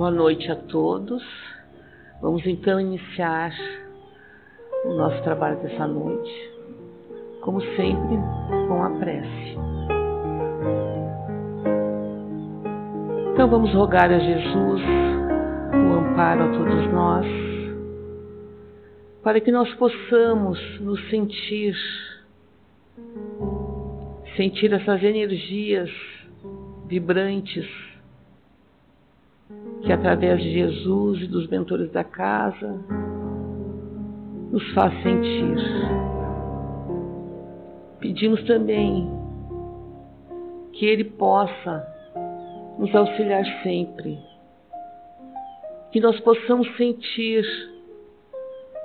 Boa noite a todos. Vamos então iniciar o nosso trabalho dessa noite, como sempre, com a prece. Então vamos rogar a Jesus o amparo a todos nós, para que nós possamos nos sentir essas energias vibrantes que através de Jesus e dos mentores da casa nos faz sentir. Pedimos também que Ele possa nos auxiliar sempre, que nós possamos sentir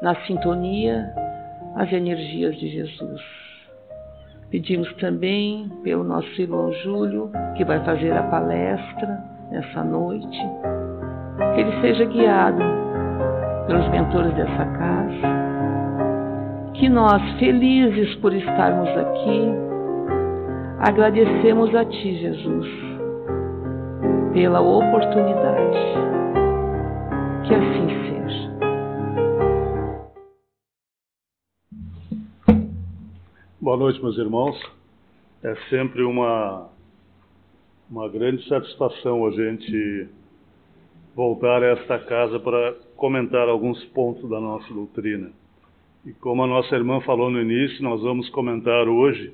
na sintonia as energias de Jesus. Pedimos também pelo nosso irmão Júlio, que vai fazer a palestra nessa noite, que ele seja guiado pelos mentores dessa casa, que nós, felizes por estarmos aqui, agradecemos a Ti, Jesus, pela oportunidade. Que assim seja. Boa noite, meus irmãos. É sempre uma grande satisfação a gente voltar a esta casa para comentar alguns pontos da nossa doutrina. E como a nossa irmã falou no início, nós vamos comentar hoje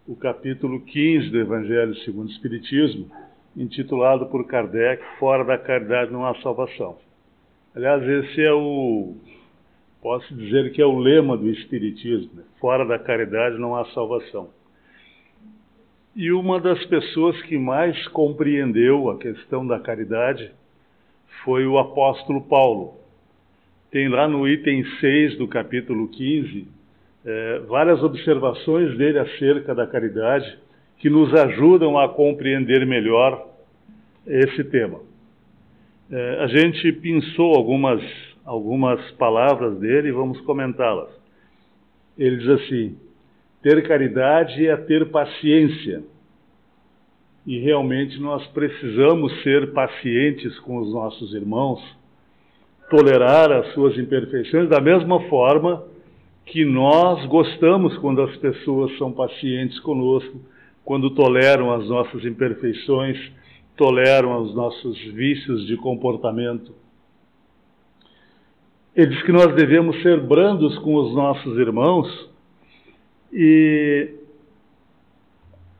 o capítulo 15 do Evangelho segundo o Espiritismo, intitulado por Kardec, Fora da Caridade não há salvação. Aliás, esse é posso dizer que é o lema do Espiritismo, né? Fora da caridade não há salvação. E uma das pessoas que mais compreendeu a questão da caridade foi o apóstolo Paulo. Tem lá no item 6 do capítulo 15, várias observações dele acerca da caridade que nos ajudam a compreender melhor esse tema. A gente pensou algumas palavras dele e vamos comentá-las. Ele diz assim: ter caridade é ter paciência. E realmente nós precisamos ser pacientes com os nossos irmãos, tolerar as suas imperfeições, da mesma forma que nós gostamos quando as pessoas são pacientes conosco, quando toleram as nossas imperfeições, toleram os nossos vícios de comportamento. Ele diz que nós devemos ser brandos com os nossos irmãos, e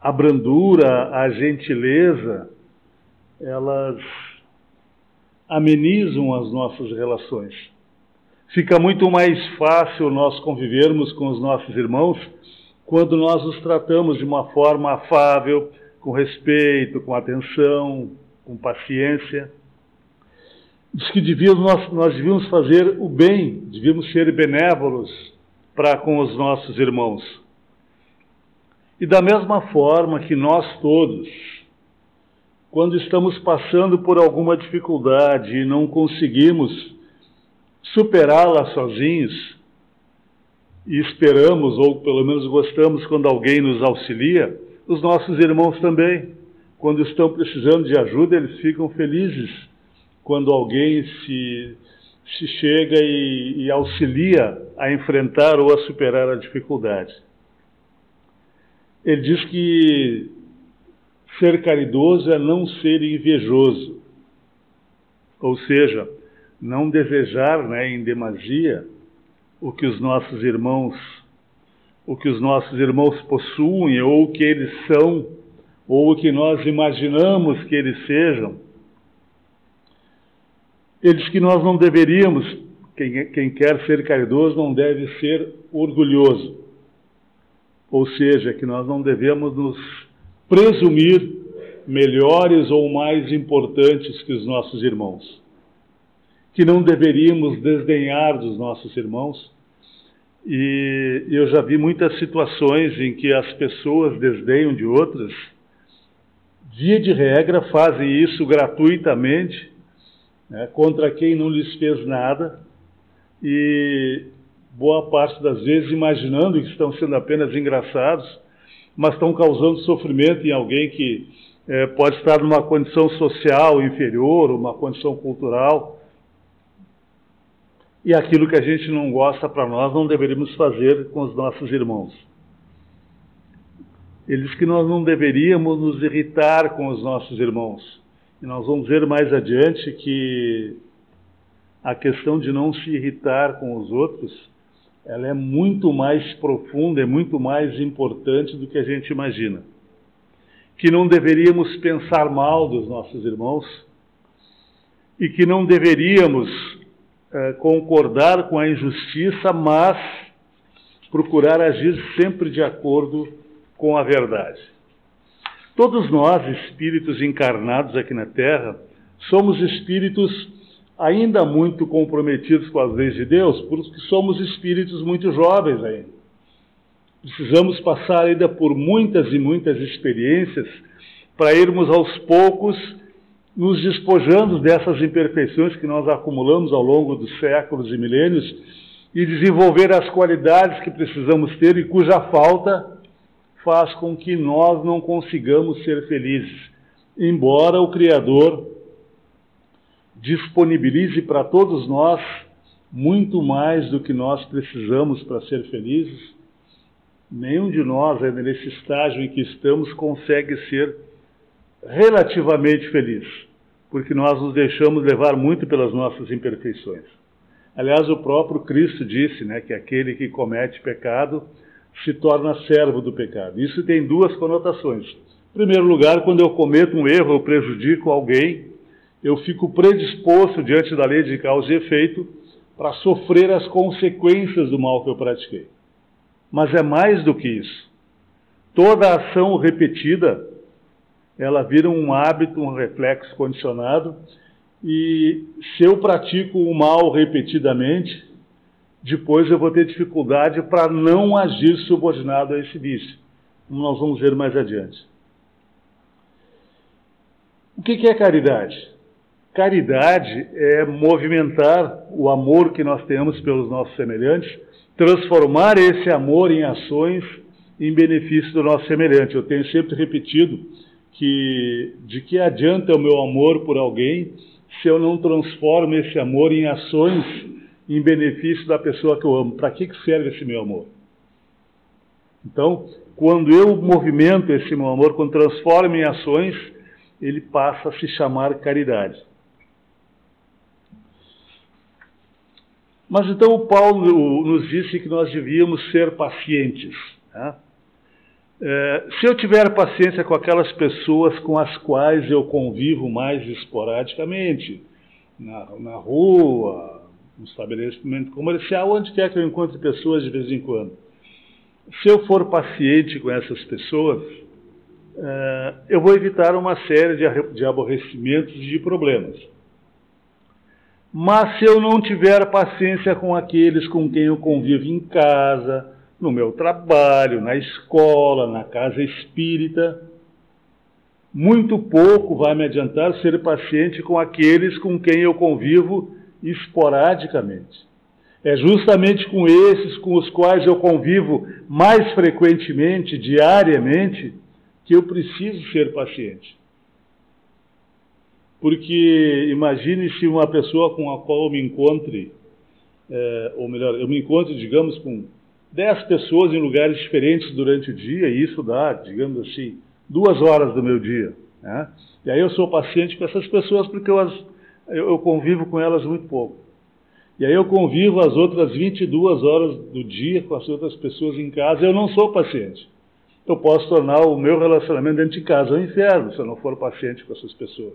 a brandura, a gentileza, elas amenizam as nossas relações. Fica muito mais fácil nós convivermos com os nossos irmãos quando nós os tratamos de uma forma afável, com respeito, com atenção, com paciência. Diz que nós devíamos fazer o bem, devíamos ser benévolos para com os nossos irmãos. E da mesma forma que nós todos, quando estamos passando por alguma dificuldade e não conseguimos superá-la sozinhos, e esperamos, ou pelo menos gostamos, quando alguém nos auxilia, os nossos irmãos também, quando estão precisando de ajuda, eles ficam felizes quando alguém se chega e auxilia a enfrentar ou a superar a dificuldade. Ele diz que ser caridoso é não ser invejoso, ou seja, não desejar, em demasia o que os nossos irmãos possuem, ou o que eles são, ou o que nós imaginamos que eles sejam. Ele diz que nós não deveríamos, quem quer ser caridoso não deve ser orgulhoso. Ou seja, que nós não devemos nos presumir melhores ou mais importantes que os nossos irmãos. Que não deveríamos desdenhar dos nossos irmãos. E eu já vi muitas situações em que as pessoas desdenham de outras. Via de regra, fazem isso gratuitamente, contra quem não lhes fez nada. E boa parte das vezes imaginando que estão sendo apenas engraçados, mas estão causando sofrimento em alguém que pode estar numa condição social inferior, uma condição cultural, e aquilo que a gente não gosta para nós não deveríamos fazer com os nossos irmãos. Ele diz que nós não deveríamos nos irritar com os nossos irmãos. E nós vamos ver mais adiante que a questão de não se irritar com os outros, ela é muito mais profunda, é muito mais importante do que a gente imagina. Que não deveríamos pensar mal dos nossos irmãos e que não deveríamos concordar com a injustiça, mas procurar agir sempre de acordo com a verdade. Todos nós, espíritos encarnados aqui na Terra, somos espíritos ainda muito comprometidos com as leis de Deus, porque somos espíritos muito jovens ainda. Precisamos passar ainda por muitas e muitas experiências para irmos aos poucos nos despojando dessas imperfeições que nós acumulamos ao longo dos séculos e milênios e desenvolver as qualidades que precisamos ter e cuja falta faz com que nós não consigamos ser felizes, embora o Criador disponibilize para todos nós muito mais do que nós precisamos para ser felizes. Nenhum de nós, nesse estágio em que estamos, consegue ser relativamente feliz, porque nós nos deixamos levar muito pelas nossas imperfeições. Aliás, o próprio Cristo disse, que aquele que comete pecado se torna servo do pecado. Isso tem duas conotações. Em primeiro lugar, quando eu cometo um erro, eu prejudico alguém, eu fico predisposto diante da lei de causa e efeito para sofrer as consequências do mal que eu pratiquei. Mas é mais do que isso. Toda ação repetida, ela vira um hábito, um reflexo condicionado, e se eu pratico o mal repetidamente, depois eu vou ter dificuldade para não agir subordinado a esse vício, como nós vamos ver mais adiante. O que é caridade? Caridade é movimentar o amor que nós temos pelos nossos semelhantes, transformar esse amor em ações em benefício do nosso semelhante. Eu tenho sempre repetido que de que adianta o meu amor por alguém se eu não transformo esse amor em ações em benefício da pessoa que eu amo? Para que serve esse meu amor? Então, quando eu movimento esse meu amor, quando transformo em ações, ele passa a se chamar caridade. Mas então o Paulo nos disse que nós devíamos ser pacientes. Se eu tiver paciência com aquelas pessoas com as quais eu convivo mais esporadicamente, na rua, no estabelecimento comercial, onde quer que eu encontre pessoas de vez em quando. Se eu for paciente com essas pessoas, eu vou evitar uma série de aborrecimentos e de problemas. Mas se eu não tiver paciência com aqueles com quem eu convivo em casa, no meu trabalho, na escola, na casa espírita, muito pouco vai me adiantar ser paciente com aqueles com quem eu convivo esporadicamente. É justamente com esses com os quais eu convivo mais frequentemente, diariamente, que eu preciso ser paciente. Porque imagine se uma pessoa com a qual eu me encontre, ou melhor, eu me encontro, digamos, com 10 pessoas em lugares diferentes durante o dia, e isso dá, digamos assim, 2 horas do meu dia. E aí eu sou paciente com essas pessoas porque eu convivo com elas muito pouco. E aí eu convivo as outras 22 horas do dia com as outras pessoas em casa, e eu não sou paciente. Eu posso tornar o meu relacionamento dentro de casa um inferno se eu não for paciente com essas pessoas.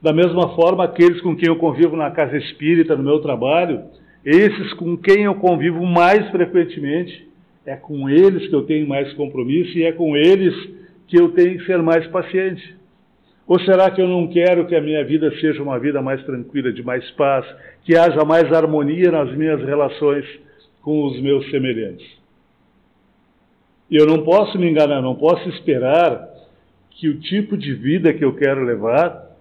Da mesma forma, aqueles com quem eu convivo na casa espírita, no meu trabalho, esses com quem eu convivo mais frequentemente, é com eles que eu tenho mais compromisso e é com eles que eu tenho que ser mais paciente. Ou será que eu não quero que a minha vida seja uma vida mais tranquila, de mais paz, que haja mais harmonia nas minhas relações com os meus semelhantes? E eu não posso me enganar, não posso esperar que o tipo de vida que eu quero levar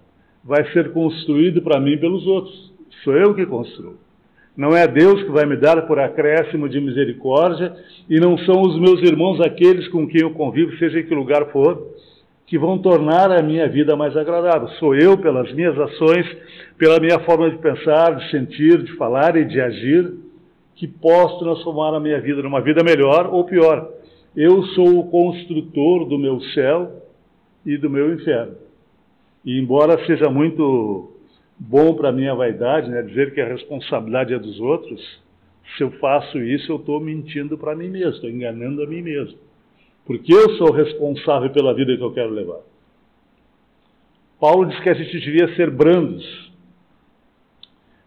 vai ser construído para mim pelos outros. Sou eu que construo. Não é Deus que vai me dar por acréscimo de misericórdia, e não são os meus irmãos, aqueles com quem eu convivo, seja em que lugar for, que vão tornar a minha vida mais agradável. Sou eu, pelas minhas ações, pela minha forma de pensar, de sentir, de falar e de agir, que posso transformar a minha vida numa vida melhor ou pior. Eu sou o construtor do meu céu e do meu inferno. E embora seja muito bom para a minha vaidade, né, dizer que a responsabilidade é dos outros, se eu faço isso, eu estou mentindo para mim mesmo, estou enganando a mim mesmo. Porque eu sou responsável pela vida que eu quero levar. Paulo diz que a gente devia ser brandos.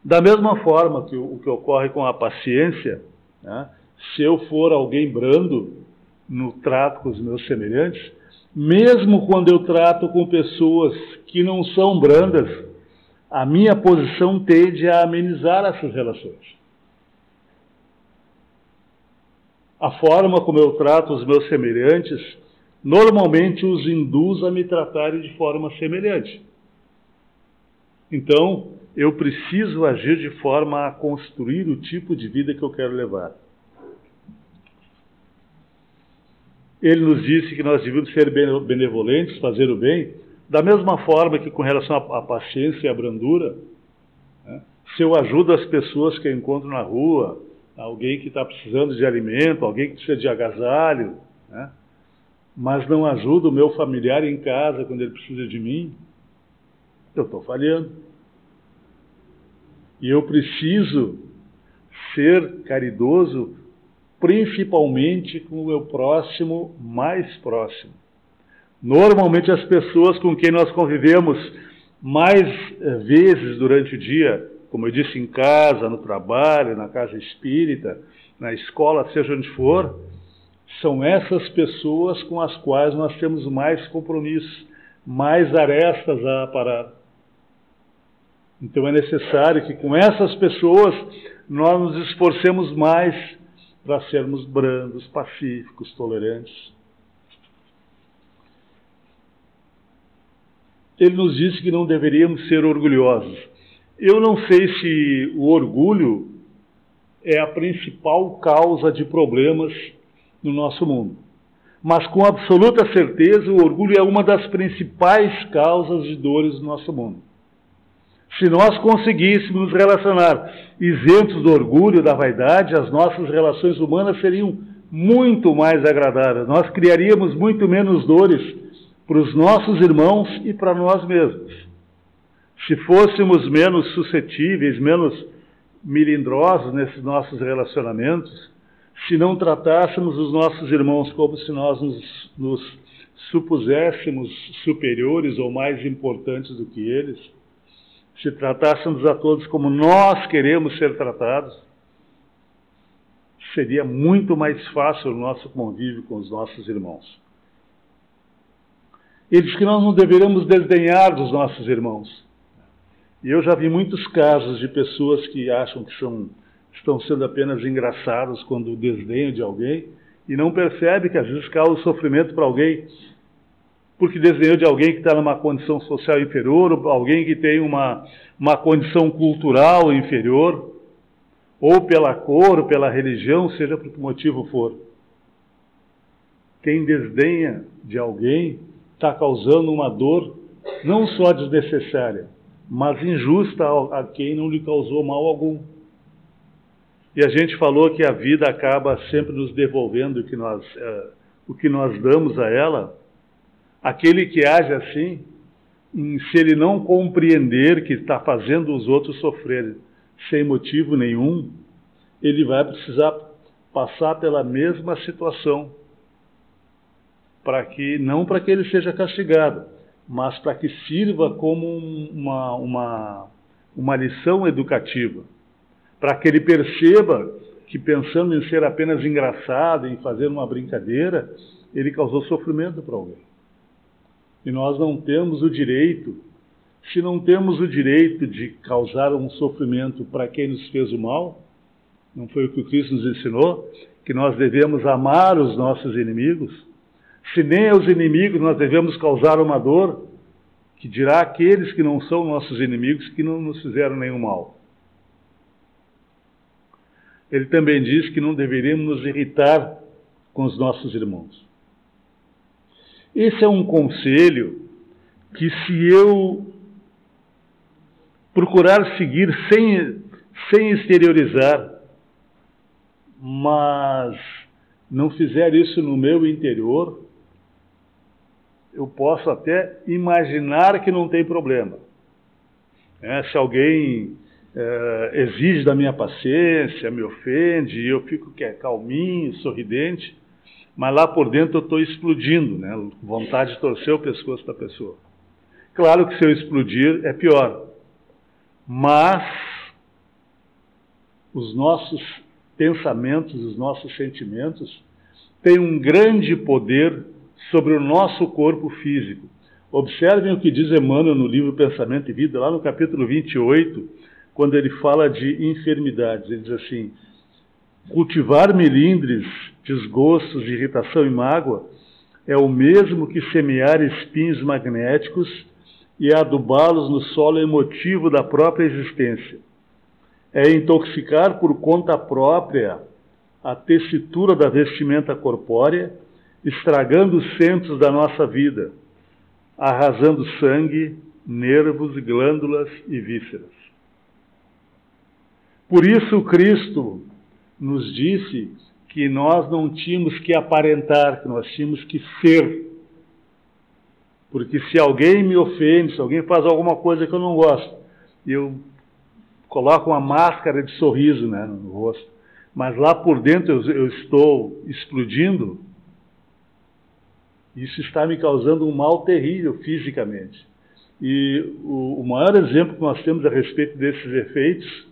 Da mesma forma que o que ocorre com a paciência, né, se eu for alguém brando no trato com os meus semelhantes, mesmo quando eu trato com pessoas que não são brandas, a minha posição tende a amenizar essas relações. A forma como eu trato os meus semelhantes normalmente os induz a me tratarem de forma semelhante. Então, eu preciso agir de forma a construir o tipo de vida que eu quero levar. Ele nos disse que nós devemos ser benevolentes, fazer o bem, da mesma forma que com relação à paciência e à brandura, né? Se eu ajudo as pessoas que eu encontro na rua, alguém que está precisando de alimento, alguém que precisa de agasalho, né? Mas não ajudo o meu familiar em casa quando ele precisa de mim, eu estou falhando. E eu preciso ser caridoso, principalmente com o meu próximo mais próximo. Normalmente as pessoas com quem nós convivemos mais vezes durante o dia, como eu disse, em casa, no trabalho, na casa espírita, na escola, seja onde for, são essas pessoas com as quais nós temos mais compromissos, mais arestas a aparar. Então é necessário que com essas pessoas nós nos esforcemos mais para sermos brandos, pacíficos, tolerantes. Ele nos disse que não deveríamos ser orgulhosos. Eu não sei se o orgulho é a principal causa de problemas no nosso mundo. Mas com absoluta certeza o orgulho é uma das principais causas de dores do nosso mundo. Se nós conseguíssemos nos relacionar isentos do orgulho, da vaidade, as nossas relações humanas seriam muito mais agradáveis. Nós criaríamos muito menos dores para os nossos irmãos e para nós mesmos. Se fôssemos menos suscetíveis, menos melindrosos nesses nossos relacionamentos, se não tratássemos os nossos irmãos como se nós nos supuséssemos superiores ou mais importantes do que eles, se tratássemos a todos como nós queremos ser tratados, seria muito mais fácil o nosso convívio com os nossos irmãos. Ele diz que nós não deveríamos desdenhar dos nossos irmãos. E eu já vi muitos casos de pessoas que acham que estão sendo apenas engraçados quando desdenham de alguém e não percebem que às vezes causa sofrimento para alguém porque desdenhou de alguém que está numa condição social inferior, ou alguém que tem uma condição cultural inferior, ou pela cor, ou pela religião, seja por que motivo for. Quem desdenha de alguém está causando uma dor não só desnecessária, mas injusta a quem não lhe causou mal algum. E a gente falou que a vida acaba sempre nos devolvendo o que nós damos a ela. Aquele que age assim, se ele não compreender que está fazendo os outros sofrerem sem motivo nenhum, ele vai precisar passar pela mesma situação, não para que ele seja castigado, mas para que sirva como uma lição educativa, para que ele perceba que pensando em ser apenas engraçado, em fazer uma brincadeira, ele causou sofrimento para alguém. E nós não temos o direito, se não temos o direito de causar um sofrimento para quem nos fez o mal, não foi o que o Cristo nos ensinou, que nós devemos amar os nossos inimigos, se nem aos inimigos nós devemos causar uma dor, que dirá aqueles que não são nossos inimigos, que não nos fizeram nenhum mal. Ele também diz que não deveríamos nos irritar com os nossos irmãos. Esse é um conselho que, se eu procurar seguir sem exteriorizar, mas não fizer isso no meu interior, eu posso até imaginar que não tem problema. Se alguém exige da minha paciência, me ofende, e eu fico calminho, sorridente, mas lá por dentro eu estou explodindo, né? Vontade de torcer o pescoço da pessoa. Claro que se eu explodir é pior, mas os nossos pensamentos, os nossos sentimentos têm um grande poder sobre o nosso corpo físico. Observem o que diz Emmanuel no livro Pensamento e Vida, lá no capítulo 28, quando ele fala de enfermidades. Ele diz assim: cultivar melindres, desgostos, irritação e mágoa é o mesmo que semear espinhos magnéticos e adubá-los no solo emotivo da própria existência. É intoxicar por conta própria a tessitura da vestimenta corpórea, estragando os centros da nossa vida, arrasando sangue, nervos, glândulas e vísceras. Por isso Cristo nos disse que nós não tínhamos que aparentar, que nós tínhamos que ser. Porque se alguém me ofende, se alguém faz alguma coisa que eu não gosto, eu coloco uma máscara de sorriso, né, no rosto, mas lá por dentro eu estou explodindo, isso está me causando um mal terrível fisicamente. E o maior exemplo que nós temos a respeito desses efeitos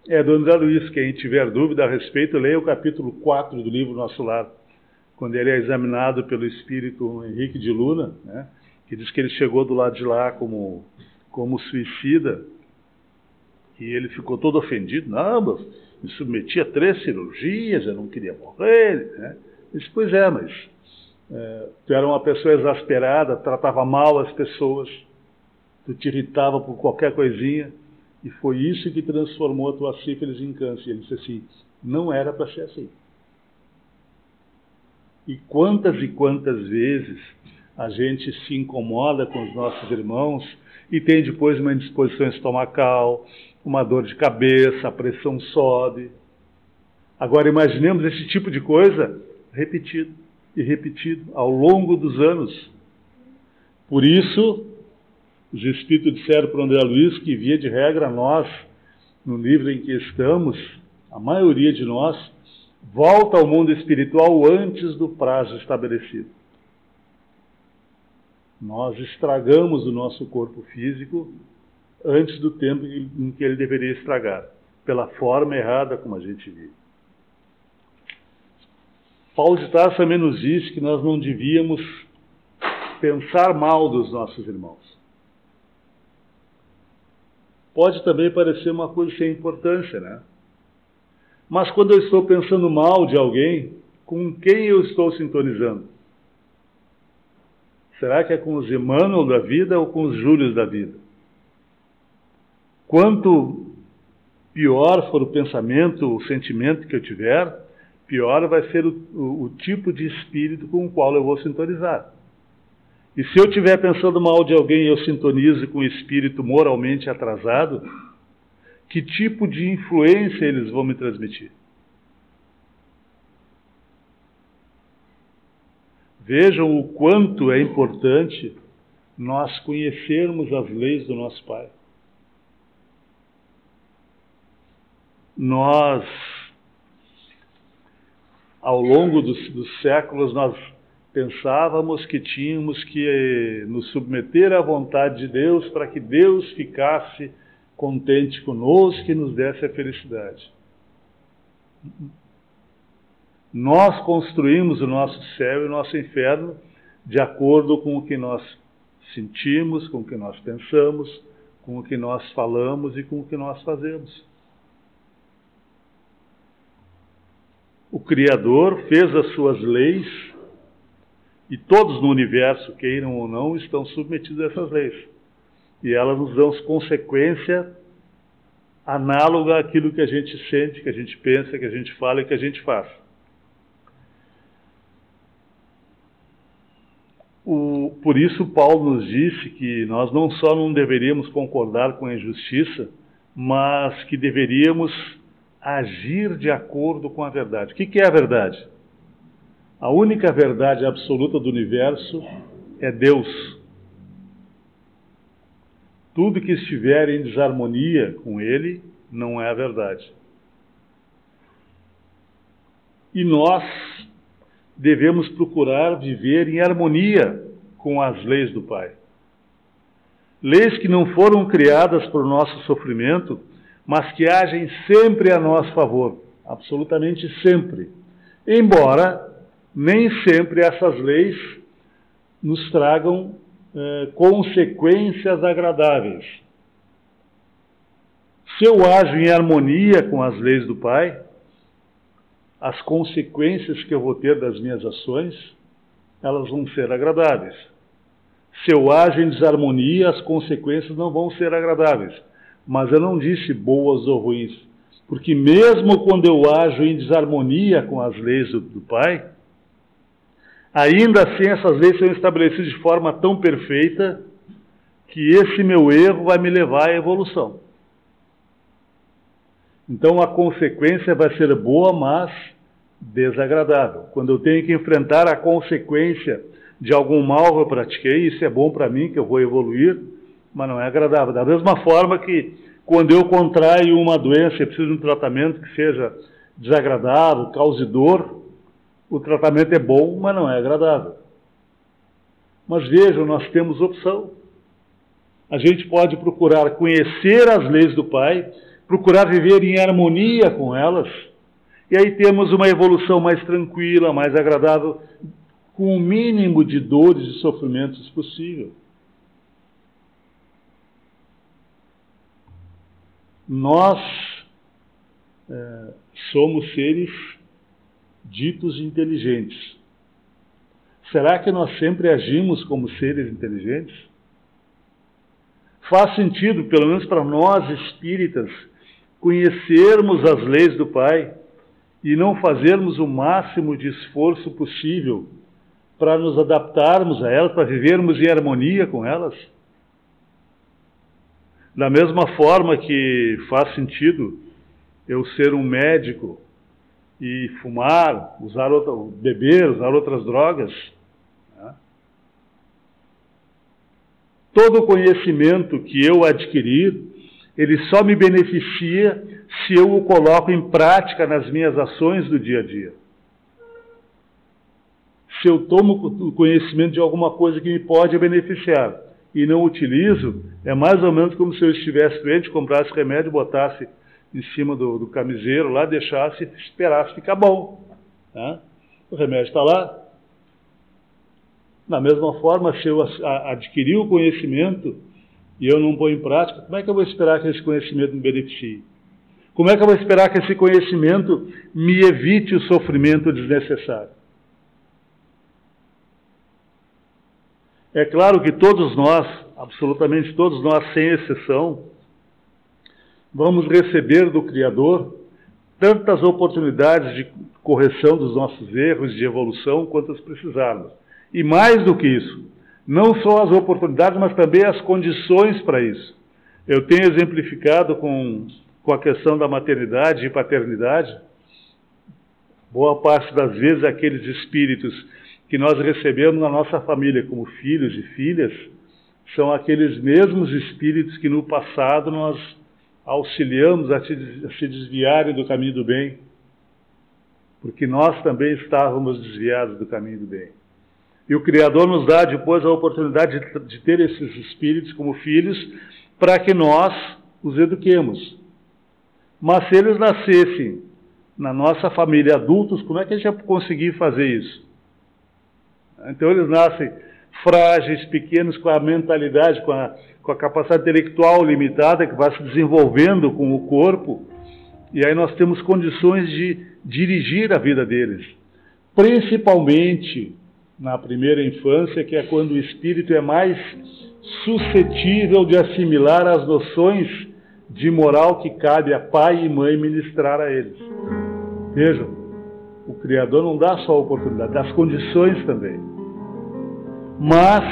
é do André Luiz. Quem tiver dúvida a respeito, leia o capítulo 4 do livro Nosso Lar, quando ele é examinado pelo espírito Henrique de Luna, né, que diz que ele chegou do lado de lá como suicida, e ele ficou todo ofendido. Não, me submeti a 3 cirurgias, eu não queria morrer, né? Eu disse: pois é, mas tu era uma pessoa exasperada, tratava mal as pessoas, tu te irritava por qualquer coisinha, e foi isso que transformou a tua sífilis em câncer. Ele disse assim: não era para ser assim. E quantas vezes a gente se incomoda com os nossos irmãos e tem depois uma indisposição estomacal, uma dor de cabeça, a pressão sobe. Agora imaginemos esse tipo de coisa repetido e repetido ao longo dos anos. Por isso, os espíritos disseram para o André Luiz que, via de regra, nós, no nível em que estamos, a maioria de nós, volta ao mundo espiritual antes do prazo estabelecido. Nós estragamos o nosso corpo físico antes do tempo em que ele deveria estragar, pela forma errada como a gente vive. Paulo de Tarso também nos diz que nós não devíamos pensar mal dos nossos irmãos. Pode também parecer uma coisa sem importância, né? Mas quando eu estou pensando mal de alguém, com quem eu estou sintonizando? Será que é com os Emmanuel da vida ou com os Júlios da vida? Quanto pior for o pensamento, o sentimento que eu tiver, pior vai ser o tipo de espírito com o qual eu vou sintonizar. E se eu estiver pensando mal de alguém e eu sintonizo com um espírito moralmente atrasado, que tipo de influência eles vão me transmitir? Vejam o quanto é importante nós conhecermos as leis do nosso Pai. Nós, ao longo dos séculos, nós pensávamos que tínhamos que nos submeter à vontade de Deus para que Deus ficasse contente conosco e nos desse a felicidade. Nós construímos o nosso céu e o nosso inferno de acordo com o que nós sentimos, com o que nós pensamos, com o que nós falamos e com o que nós fazemos. O Criador fez as suas leis e todos no universo, queiram ou não, estão submetidos a essas leis. E elas nos dão consequência análoga àquilo que a gente sente, que a gente pensa, que a gente fala e que a gente faz. Por isso Paulo nos disse que nós não só não deveríamos concordar com a injustiça, mas que deveríamos agir de acordo com a verdade. O que é a verdade? A única verdade absoluta do universo é Deus. Tudo que estiver em desarmonia com Ele não é a verdade. E nós devemos procurar viver em harmonia com as leis do Pai. Leis que não foram criadas por nosso sofrimento, mas que agem sempre a nosso favor, absolutamente sempre. Embora nem sempre essas leis nos tragam consequências agradáveis. Se eu ajo em harmonia com as leis do Pai, as consequências que eu vou ter das minhas ações, elas vão ser agradáveis. Se eu ajo em desarmonia, as consequências não vão ser agradáveis. Mas eu não disse boas ou ruins, porque mesmo quando eu ajo em desarmonia com as leis do Pai, ainda assim essas leis são estabelecidas de forma tão perfeita que esse meu erro vai me levar à evolução. Então a consequência vai ser boa, mas desagradável. Quando eu tenho que enfrentar a consequência de algum mal que eu pratiquei, isso é bom para mim, que eu vou evoluir, mas não é agradável. Da mesma forma que quando eu contraio uma doença e preciso de um tratamento que seja desagradável, cause dor, o tratamento é bom, mas não é agradável. Mas vejam, nós temos opção. A gente pode procurar conhecer as leis do Pai, procurar viver em harmonia com elas, e aí temos uma evolução mais tranquila, mais agradável, com o mínimo de dores e sofrimentos possível. Nós somos seres ditos inteligentes. Será que nós sempre agimos como seres inteligentes? Faz sentido, pelo menos para nós espíritas, conhecermos as leis do Pai e não fazermos o máximo de esforço possível para nos adaptarmos a elas, para vivermos em harmonia com elas? Da mesma forma que faz sentido eu ser um médico e fumar, beber, usar outras drogas, né? Todo o conhecimento que eu adquirir, ele só me beneficia se eu o coloco em prática nas minhas ações do dia a dia. Se eu tomo o conhecimento de alguma coisa que me pode beneficiar e não utilizo, é mais ou menos como se eu estivesse doente, comprasse remédio, botasse em cima do camiseiro lá, deixasse, esperasse ficar bom. Né? O remédio está lá. Da mesma forma, se eu adquirir o conhecimento e eu não pôr em prática, como é que eu vou esperar que esse conhecimento me beneficie? Como é que eu vou esperar que esse conhecimento me evite o sofrimento desnecessário? É claro que todos nós, absolutamente todos nós, sem exceção, vamos receber do Criador tantas oportunidades de correção dos nossos erros, de evolução, quantas precisarmos. E mais do que isso, não só as oportunidades, mas também as condições para isso. Eu tenho exemplificado com a questão da maternidade e paternidade. Boa parte das vezes aqueles espíritos que nós recebemos na nossa família como filhos e filhas são aqueles mesmos espíritos que no passado nós auxiliamos a se desviarem do caminho do bem, porque nós também estávamos desviados do caminho do bem. E o Criador nos dá depois a oportunidade de ter esses espíritos como filhos para que nós os eduquemos. Mas se eles nascessem na nossa família adultos, como é que a gente ia conseguir fazer isso? Então eles nascem frágeis, pequenos, com a mentalidade, com a capacidade intelectual limitada, que vai se desenvolvendo com o corpo, e aí nós temos condições de dirigir a vida deles. Principalmente na primeira infância, que é quando o espírito é mais suscetível de assimilar as noções de moral que cabe a pai e mãe ministrar a eles. Vejam, o Criador não dá só a oportunidade, dá as condições também. mas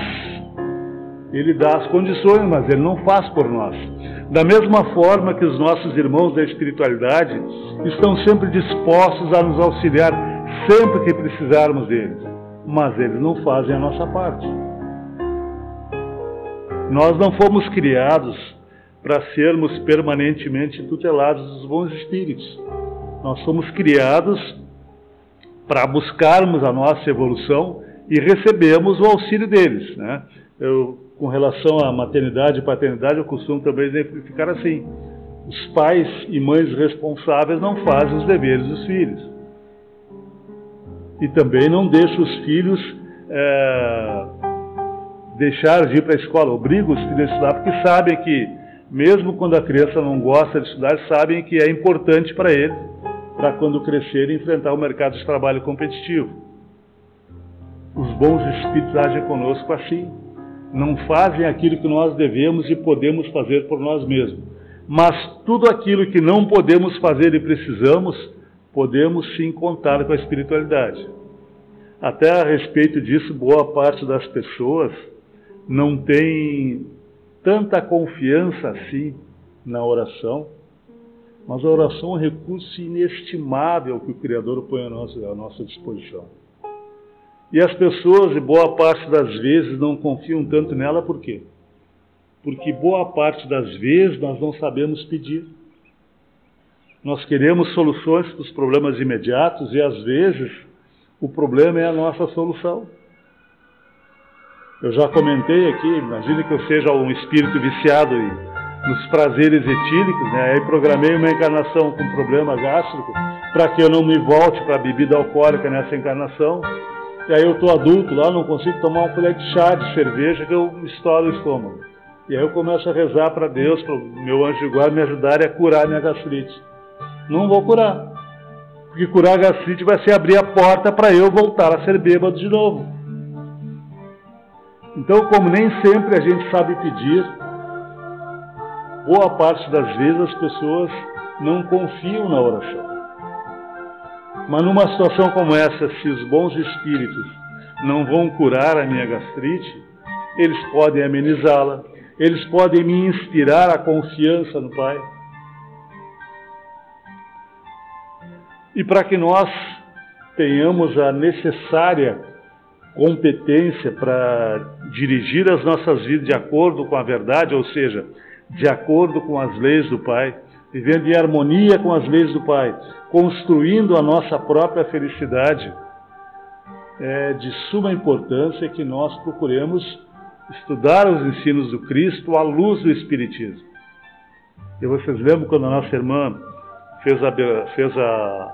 Ele dá as condições, mas Ele não faz por nós. Da mesma forma que os nossos irmãos da espiritualidade estão sempre dispostos a nos auxiliar sempre que precisarmos deles, mas eles não fazem a nossa parte. Nós não fomos criados para sermos permanentemente tutelados dos bons espíritos. Nós fomos criados para buscarmos a nossa evolução e recebemos o auxílio deles, né? Com relação à maternidade e paternidade, eu costumo também exemplificar assim: os pais e mães responsáveis não fazem os deveres dos filhos. E também não deixam os filhos deixar de ir para a escola, obrigam os filhos a estudar, porque sabem que, mesmo quando a criança não gosta de estudar, sabem que é importante para eles, para quando crescerem, enfrentar o mercado de trabalho competitivo. Os bons espíritos agem conosco assim. Não fazem aquilo que nós devemos e podemos fazer por nós mesmos. Mas tudo aquilo que não podemos fazer e precisamos, podemos sim contar com a espiritualidade. Até a respeito disso, boa parte das pessoas não tem tanta confiança assim na oração, mas a oração é um recurso inestimável que o Criador põe à nossa disposição. E as pessoas, e boa parte das vezes, não confiam tanto nela, por quê? Porque boa parte das vezes nós não sabemos pedir. Nós queremos soluções para os problemas imediatos e, às vezes, o problema é a nossa solução. Eu já comentei aqui, imagine que eu seja um espírito viciado nos prazeres etílicos, né? Aí programei uma encarnação com problema gástrico para que eu não me volte para a bebida alcoólica nessa encarnação. E aí eu estou adulto lá, não consigo tomar um colher de chá, de cerveja, que eu estouro o estômago. E aí eu começo a rezar para Deus, para o meu anjo de guarda me ajudar a curar a minha gastrite. Não vou curar. Porque curar a gastrite vai ser abrir a porta para eu voltar a ser bêbado de novo. Então, como nem sempre a gente sabe pedir, boa parte das vezes as pessoas não confiam na oração. Mas numa situação como essa, se os bons espíritos não vão curar a minha gastrite, eles podem amenizá-la, eles podem me inspirar a confiança no Pai. E para que nós tenhamos a necessária competência para dirigir as nossas vidas de acordo com a verdade, ou seja, de acordo com as leis do Pai, vivendo em harmonia com as leis do Pai, construindo a nossa própria felicidade, é de suma importância que nós procuremos estudar os ensinos do Cristo à luz do Espiritismo. E vocês lembram quando a nossa irmã fez a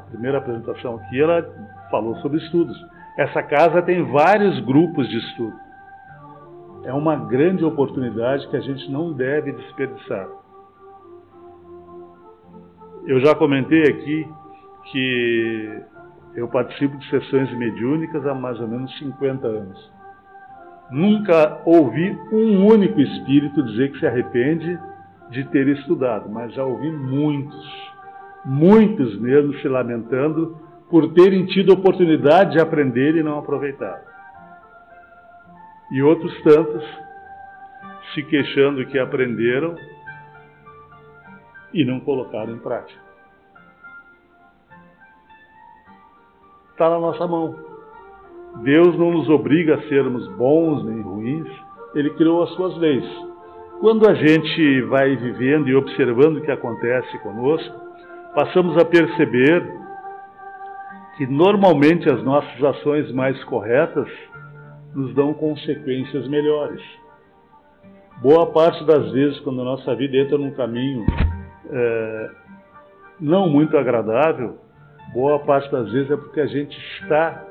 primeira apresentação aqui, ela falou sobre estudos. Essa casa tem vários grupos de estudo. É uma grande oportunidade que a gente não deve desperdiçar. Eu já comentei aqui que eu participo de sessões mediúnicas há mais ou menos 50 anos. Nunca ouvi um único espírito dizer que se arrepende de ter estudado, mas já ouvi muitos mesmo se lamentando por terem tido a oportunidade de aprender e não aproveitar. E outros tantos se queixando que aprenderam e não colocaram em prática. Está na nossa mão. Deus não nos obriga a sermos bons nem ruins, Ele criou as suas leis. Quando a gente vai vivendo e observando o que acontece conosco, passamos a perceber que normalmente as nossas ações mais corretas nos dão consequências melhores. Boa parte das vezes, quando a nossa vida entra num caminho não muito agradável, boa parte das vezes é porque a gente está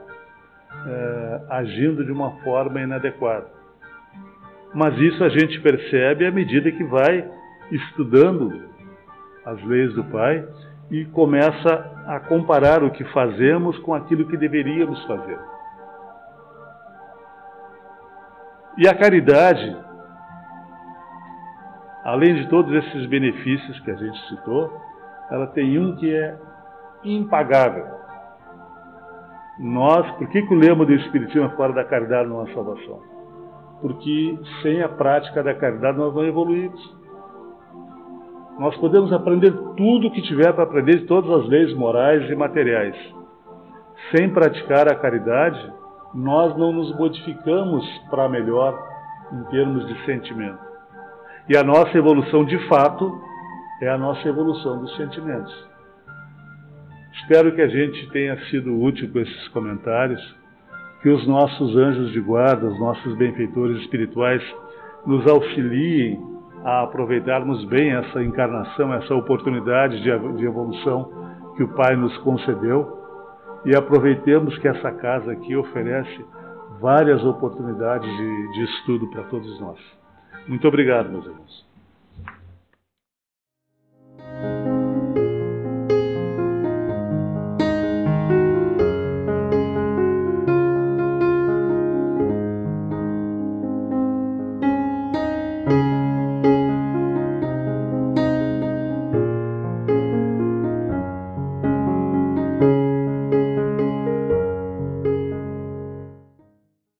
agindo de uma forma inadequada. Mas isso a gente percebe à medida que vai estudando as leis do Pai e começa a comparar o que fazemos com aquilo que deveríamos fazer. E a caridade, além de todos esses benefícios que a gente citou, ela tem um que é impagável. Por que o lema do Espiritismo é fora da caridade não há salvação? Porque sem a prática da caridade nós não evoluímos. Nós podemos aprender tudo o que tiver para aprender de todas as leis morais e materiais. Sem praticar a caridade, nós não nos modificamos para melhor em termos de sentimento. E a nossa evolução, de fato, é a nossa evolução dos sentimentos. Espero que a gente tenha sido útil com esses comentários, que os nossos anjos de guarda, os nossos benfeitores espirituais, nos auxiliem a aproveitarmos bem essa encarnação, essa oportunidade de evolução que o Pai nos concedeu, e aproveitemos que essa casa aqui oferece várias oportunidades de estudo para todos nós. Muito obrigado, meus irmãos.